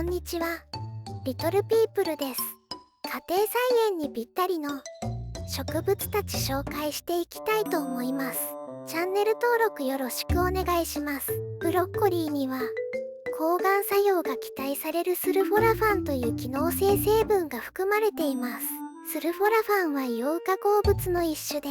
んにちは。リトルピープルです。家庭菜園にぴったりの植物たち紹介していきたいと思います。チャンネル登録よろしくお願いします。ブロッコリーには抗がん作用が期待されるスルフォラファンという機能性成分が含まれています。スルフォラファンは硫化鉱物の一種で、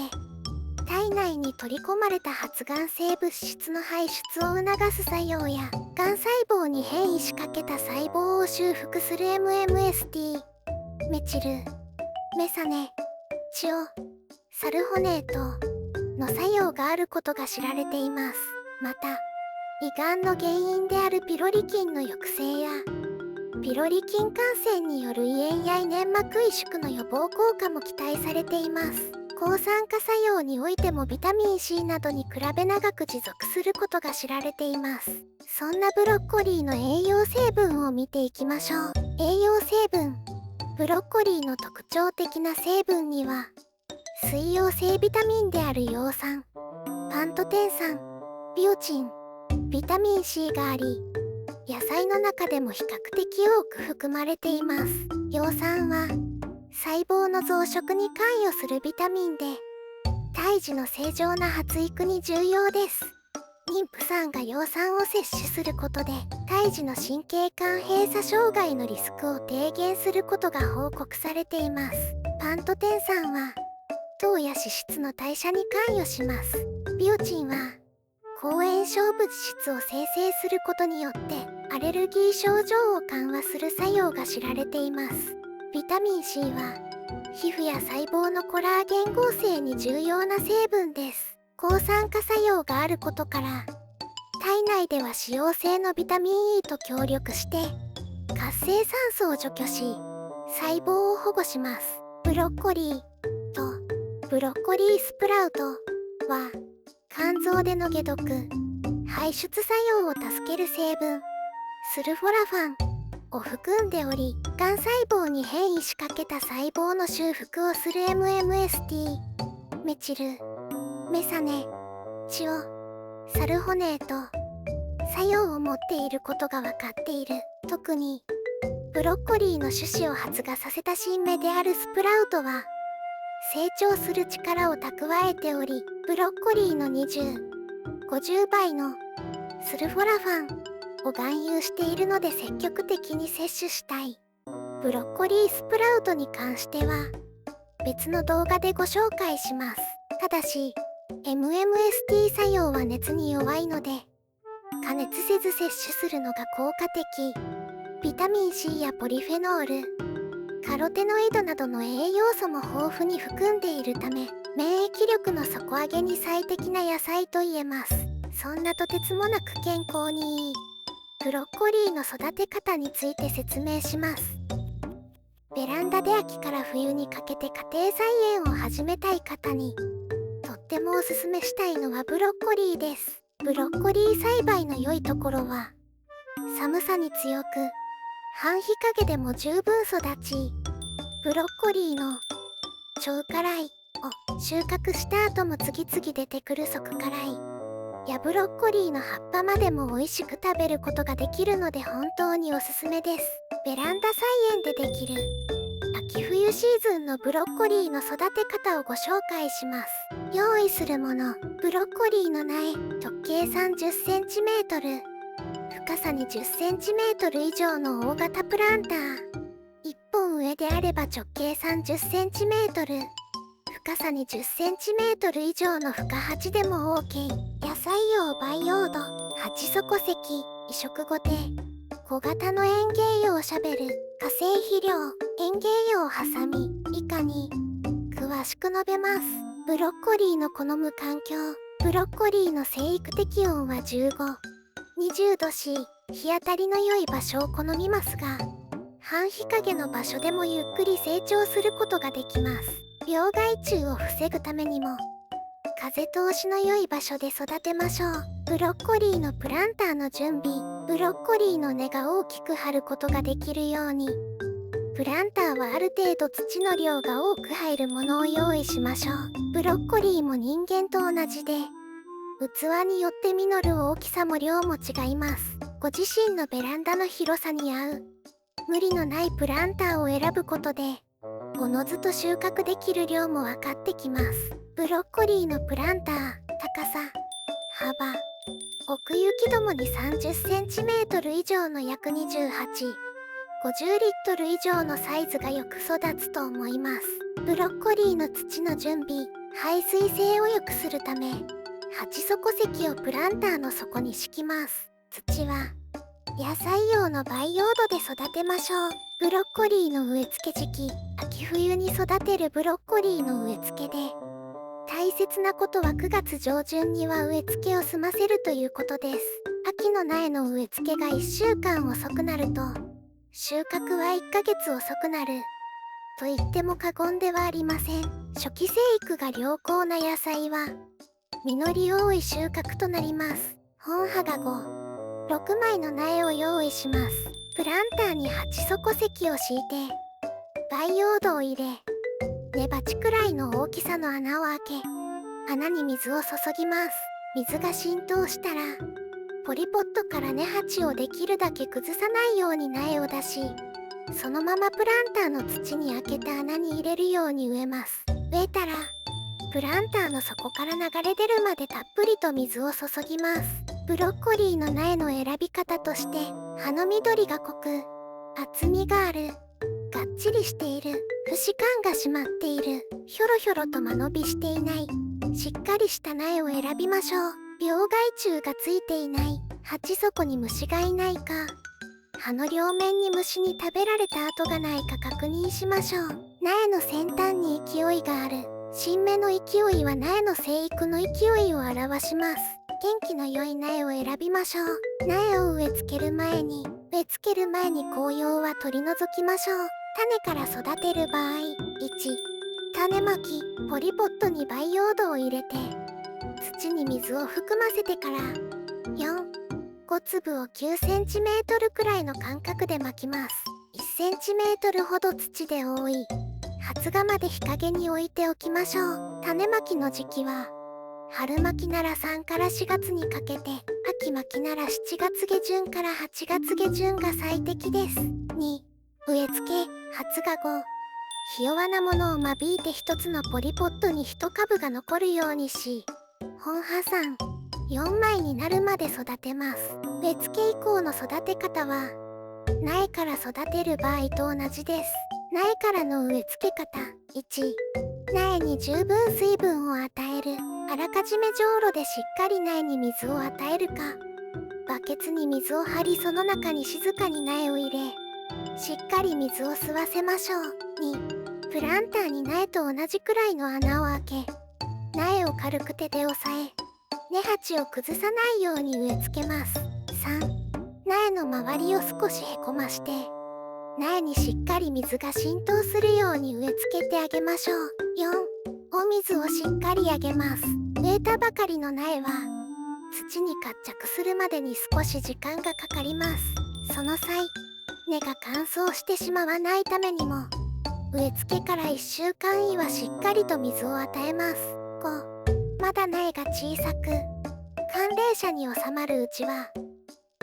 体内に取り込まれた発がん性物質の排出を促す作用や、がん細胞に変異しかけた細胞を修復する MMST、メチル、メサネ、チオ、サルホネートの作用があることが知られています。また、胃がんの原因であるピロリ菌の抑制や、ピロリ菌感染による胃炎や胃粘膜萎縮の予防効果も期待されています。抗酸化作用においてもビタミン C などに比べ長く持続することが知られています。そんなブロッコリーの栄養成分を見ていきましょう。栄養成分。ブロッコリーの特徴的な成分には、水溶性ビタミンである葉酸、パントテン酸、ビオチン、ビタミン C があり、野菜の中でも比較的多く含まれています。葉酸は、細胞の増殖に関与するビタミンで、胎児の正常な発育に重要です。妊婦さんが葉酸を摂取することで、胎児の神経管閉鎖障害のリスクを低減することが報告されています。パントテン酸は、糖や脂質の代謝に関与します。ビオチンは、抗炎症物質を生成することによって、アレルギー症状を緩和する作用が知られています。ビタミン C は、皮膚や細胞のコラーゲン合成に重要な成分です。抗酸化作用があることから、体内では脂溶性のビタミン E と協力して、活性酸素を除去し、細胞を保護します。ブロッコリーとブロッコリースプラウトは、肝臓での解毒、排出作用を助ける成分、スルフォラファンを含んでおり、がん細胞に変異しかけた細胞の修復をする MMST、メチル、メサネ、チオ、サルホネート、作用を持っていることが分かっている。特に、ブロッコリーの種子を発芽させた新芽であるスプラウトは、成長する力を蓄えており、ブロッコリーの20、50倍のスルフォラファンを含有しているので積極的に摂取したい。ブロッコリースプラウトに関しては、別の動画でご紹介します。ただし、MMST 作用は熱に弱いので、加熱せず摂取するのが効果的。ビタミン C やポリフェノール、カロテノイドなどの栄養素も豊富に含んでいるため、免疫力の底上げに最適な野菜と言えます。そんなとてつもなく健康にいいブロッコリーの育て方について説明します。ベランダで秋から冬にかけて家庭菜園を始めたい方に、とってもおすすめしたいのはブロッコリーです。ブロッコリー栽培の良いところは、寒さに強く、半日陰でも十分育ち、ブロッコリーの超辛いを収穫した後も次々出てくる側辛いやブロッコリーの葉っぱまでも美味しく食べることができるので本当におすすめです。ベランダ菜園でできる秋冬シーズンのブロッコリーの育て方をご紹介します。用意するもの、ブロッコリーの苗、直径 30cm、深さに 10cm 以上の大型プランター。1本上であれば直径 30cm、深さに 10cm 以上の深鉢でも OK。野菜用培養土、鉢底石、移植ゴテ、小型の園芸用シャベル、化成肥料、園芸用ハサミ、以下に詳しく述べます。ブロッコリーの好む環境。ブロッコリーの生育適温は15、20度し、日当たりの良い場所を好みますが、半日陰の場所でもゆっくり成長することができます。病害虫を防ぐためにも、風通しの良い場所で育てましょう。ブロッコリーのプランターの準備。ブロッコリーの根が大きく張ることができるように、プランターはある程度土の量が多く入るものを用意しましょう。ブロッコリーも人間と同じで、器によって実る大きさも量も違います。ご自身のベランダの広さに合う無理のないプランターを選ぶことでおのずと収穫できる量も分かってきます。ブロッコリーのプランター、高さ、幅、奥行きともに30cm以上の約28、50リットル以上のサイズがよく育つと思います。ブロッコリーの土の準備、排水性を良くするため、鉢底石をプランターの底に敷きます。土は野菜用の培養土で育てましょう。ブロッコリーの植え付け時期、秋冬に育てるブロッコリーの植え付けで大切なことは9月上旬には植え付けを済ませるということです。秋の苗の植え付けが1週間遅くなると収穫は1ヶ月遅くなると言っても過言ではありません。初期生育が良好な野菜は実り多い収穫となります。本葉が5、6枚の苗を用意します。プランターに鉢底石を敷いて培養土を入れ、根鉢くらいの大きさの穴を開け、穴に水を注ぎます。水が浸透したらポリポットから根鉢をできるだけ崩さないように苗を出し、そのままプランターの土に開けた穴に入れるように植えます。植えたらプランターの底から流れ出るまでたっぷりと水を注ぎます。ブロッコリーの苗の選び方として、葉の緑が濃く厚みがある、がっちりしている、節感が締まっている、ひょろひょろと間延びしていない、しっかりした苗を選びましょう。病害虫がついていない、鉢底に虫がいないか、葉の両面に虫に食べられた跡がないか確認しましょう。苗の先端に勢いがある。新芽の勢いは苗の生育の勢いを表します。元気の良い苗を選びましょう。苗を植え付ける前に紅葉は取り除きましょう。種から育てる場合、1、種まき、ポリポットに培養土を入れて土に水を含ませてから、4、5粒を9cmくらいの間隔でまきます。1cmほど土で覆い、発芽まで日陰に置いておきましょう。種まきの時期は春まきなら3から4月にかけて、秋まきなら7月下旬から8月下旬が最適です。2、植え付け、発芽後、ひ弱なものを間引いて1つのポリポットに1株が残るようにし、本葉3、4枚になるまで育てます。植え付け以降の育て方は苗から育てる場合と同じです。苗からの植え付け方。1、苗に十分水分を与える。あらかじめじょうろでしっかり苗に水を与えるか、バケツに水を張りその中に静かに苗を入れ、しっかり水を吸わせましょう。2、プランターに苗と同じくらいの穴を開け、苗を軽く手で押さえ、根鉢を崩さないように植え付けます。3、苗の周りを少しへこまして、苗にしっかり水が浸透するように植え付けてあげましょう。4、お水をしっかりあげます。植えたばかりの苗は土に活着するまでに少し時間がかかります。その際、根が乾燥してしまわないためにも、植え付けから1週間以はしっかりと水を与えます。5、まだ苗が小さく寒冷舎に収まるうちは、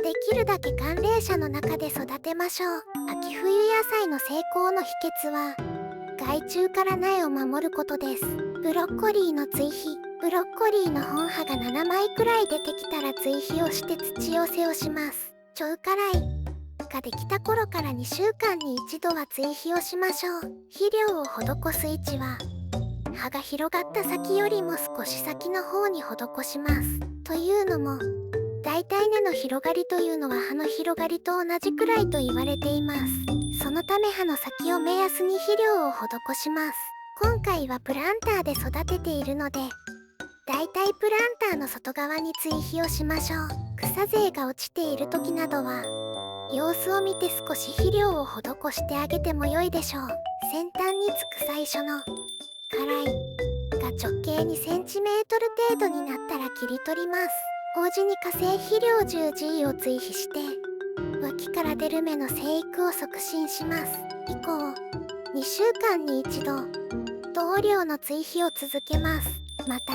できるだけ寒冷舎の中で育てましょう。秋冬野菜の成功の秘訣は、害虫から苗を守ることです。ブロッコリーの追肥。ブロッコリーの本葉が7枚くらい出てきたら追肥をして土寄せをします。ちょうからいができた頃から2週間に1度は追肥をしましょう。肥料を施す位置は、葉が広がった先よりも少し先の方に施します。というのも、大体根の広がりというのは葉の広がりと同じくらいと言われています。そのため葉の先を目安に肥料を施します。今回はプランターで育てているので、だいたいプランターの外側に追肥をしましょう。草勢が落ちている時などは、様子を見て少し肥料を施してあげても良いでしょう。先端につく最初の辛いが直径2センチメートル程度になったら切り取ります。麹に化成肥料 10G を追肥して、脇から出る芽の生育を促進します。以降、2週間に1度、同量の追肥を続けます。また、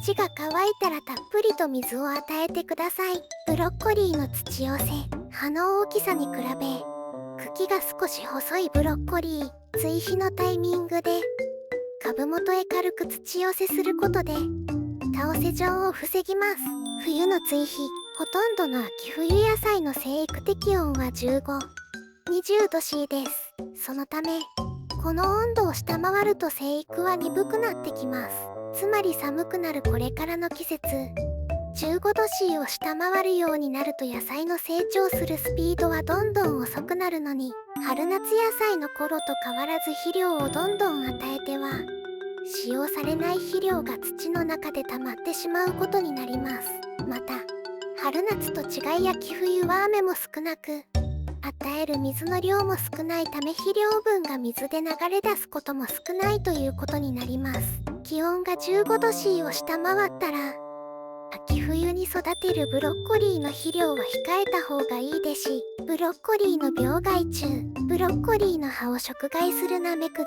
土が乾いたらたっぷりと水を与えてください。ブロッコリーの土寄せ。葉の大きさに比べ茎が少し細いブロッコリー。追肥のタイミングで株元へ軽く土寄せすることで倒せ状を防ぎます。冬の追肥。ほとんどの秋冬野菜の生育適温は15、20度 C です。そのためこの温度を下回ると生育は鈍くなってきます。つまり寒くなるこれからの季節、15度 C を下回るようになると野菜の成長するスピードはどんどん遅くなるのに、春夏野菜の頃と変わらず肥料をどんどん与えては使用されない肥料が土の中で溜まってしまうことになります。また春夏と違い秋冬は雨も少なく与える水の量も少ないため肥料分が水で流れ出すことも少ないということになります。気温が15度 C を下回ったら秋冬に育てるブロッコリーの肥料は控えた方がいいですし、ブロッコリーの病害虫。ブロッコリーの葉を食害するナメクジ。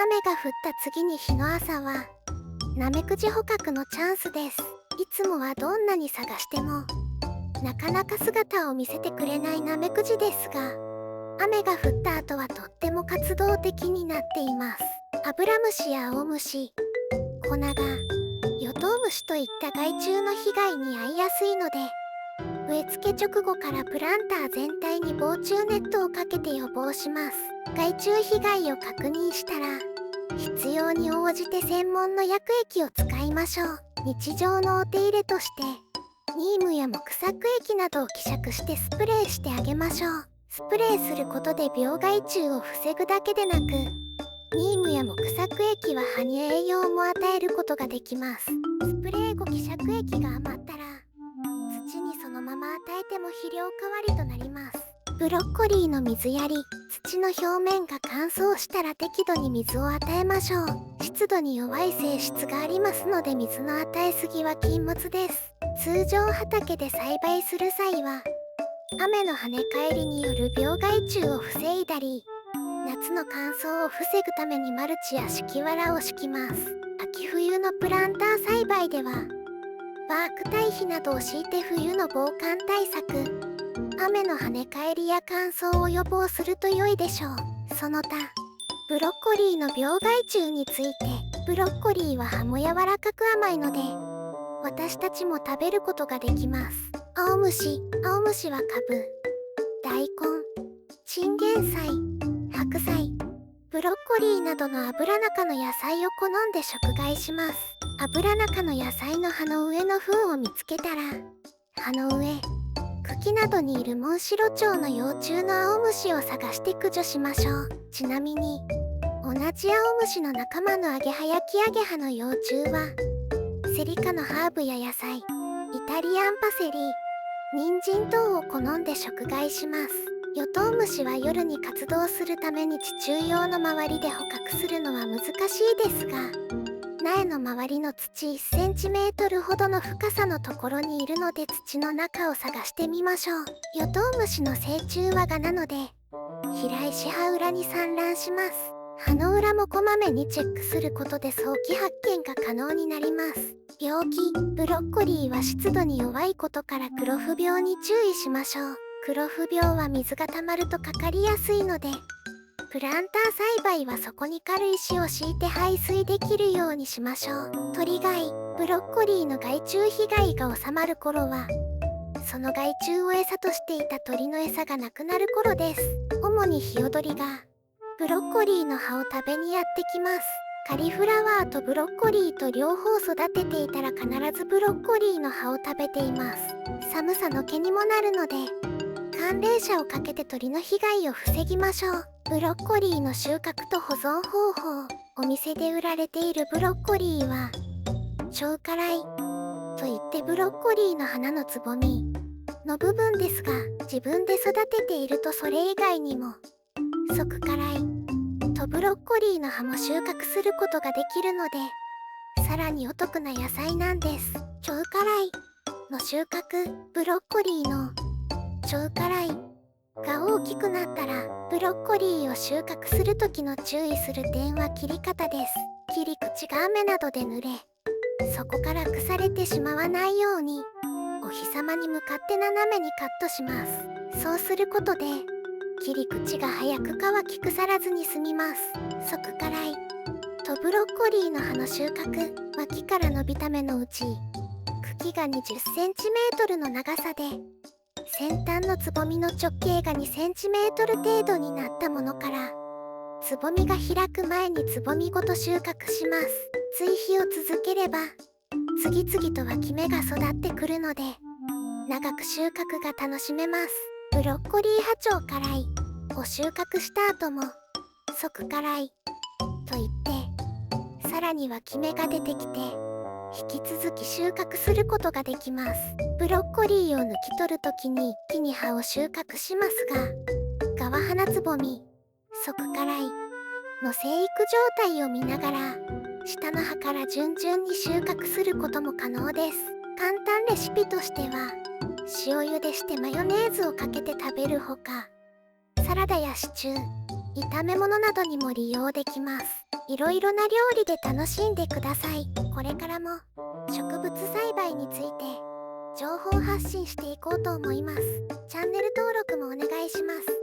雨が降った次に日の朝はナメクジ捕獲のチャンスです。いつもはどんなに探してもなかなか姿を見せてくれないナメクジですが、雨が降った後はとっても活動的になっています。アブラムシや青虫、コナガ、ヨトウムシといった害虫の被害に遭いやすいので、植え付け直後からプランター全体に防虫ネットをかけて予防します。害虫被害を確認したら必要に応じて専門の薬液を使いましょう。日常のお手入れとしてニームや木作液などを希釈してスプレーしてあげましょう。スプレーすることで病害虫を防ぐだけでなく、ニームや木作液は葉に栄養も与えることができます。スプレー後希釈液が余ったら土にそのまま与えても肥料代わりとなります。ブロッコリーの水やり。土の表面が乾燥したら適度に水を与えましょう。湿度に弱い性質がありますので水の与えすぎは禁物です。通常畑で栽培する際は雨の跳ね返りによる病害虫を防いだり、夏の乾燥を防ぐためにマルチや敷き藁を敷きます。秋冬のプランター栽培ではバーク堆肥などを敷いて冬の防寒対策、雨の跳ね返りや乾燥を予防すると良いでしょう。その他ブロッコリーの病害虫について、ブロッコリーは葉も柔らかく甘いので私たちも食べることができます。青虫はカブ、大根、チンゲン菜、白菜、ブロッコリーなどの油中の野菜を好んで食害します。油中の野菜の葉の上の糞を見つけたら葉の上、茎などにいるモンシロチョウの幼虫の青虫を探して駆除しましょう。ちなみに同じ青虫の仲間のアゲハやキアゲハの幼虫はセリ科のハーブや野菜、イタリアンパセリ、人参等を好んで食害します。ヨトウムシは夜に活動するために地中用の周りで捕獲するのは難しいですが、苗の周りの土 1cm ほどの深さのところにいるので土の中を探してみましょう。ヨトウムシの成虫は蛾なので平石葉裏に産卵します。葉の裏もこまめにチェックすることで早期発見が可能になります。病気。ブロッコリーは湿度に弱いことから黒腐病に注意しましょう。黒腐病は水が溜まるとかかりやすいので、プランター栽培はそこに軽石を敷いて排水できるようにしましょう。鳥害。ブロッコリーの害虫被害が収まる頃はその害虫を餌としていた鳥の餌がなくなる頃です。主にヒヨドリがブロッコリーの葉を食べにやってきます。カリフラワーとブロッコリーと両方育てていたら必ずブロッコリーの葉を食べています。寒さの毛にもなるので寒冷車をかけて鳥の被害を防ぎましょう。ブロッコリーの収穫と保存方法。お店で売られているブロッコリーは小花蕾といってブロッコリーの花のつぼみの部分ですが、自分で育てているとそれ以外にも側花蕾とブロッコリーの葉も収穫することができるのでさらにお得な野菜なんです。小花蕾の収穫。ブロッコリーの小花蕾が大きくなったらブロッコリーを収穫する時の注意する点は切り方です。切り口が雨などで濡れそこから腐れてしまわないようにお日様に向かって斜めにカットします。そうすることで切り口が早く乾き腐らずに済みます。即辛いとブロッコリーの葉の収穫。脇から伸びた芽のうち茎が20センチメートルの長さで先端のつぼみの直径が2センチメートル程度になったものからつぼみが開く前につぼみごと収穫します。追肥を続ければ次々と脇芽が育ってくるので長く収穫が楽しめます。ブロッコリー葉長辛いを収穫した後も即辛いと言ってさらに脇芽が出てきて引き続き収穫することができます。ブロッコリーを抜き取るときに一気に葉を収穫しますが側花つぼみ即辛いの生育状態を見ながら下の葉から順々に収穫することも可能です。簡単レシピとしては塩茹でしてマヨネーズをかけて食べるほかサラダやシチュー炒め物などにも利用できます。いろいろな料理で楽しんでください。これからも植物栽培について情報発信していこうと思います。チャンネル登録もお願いします。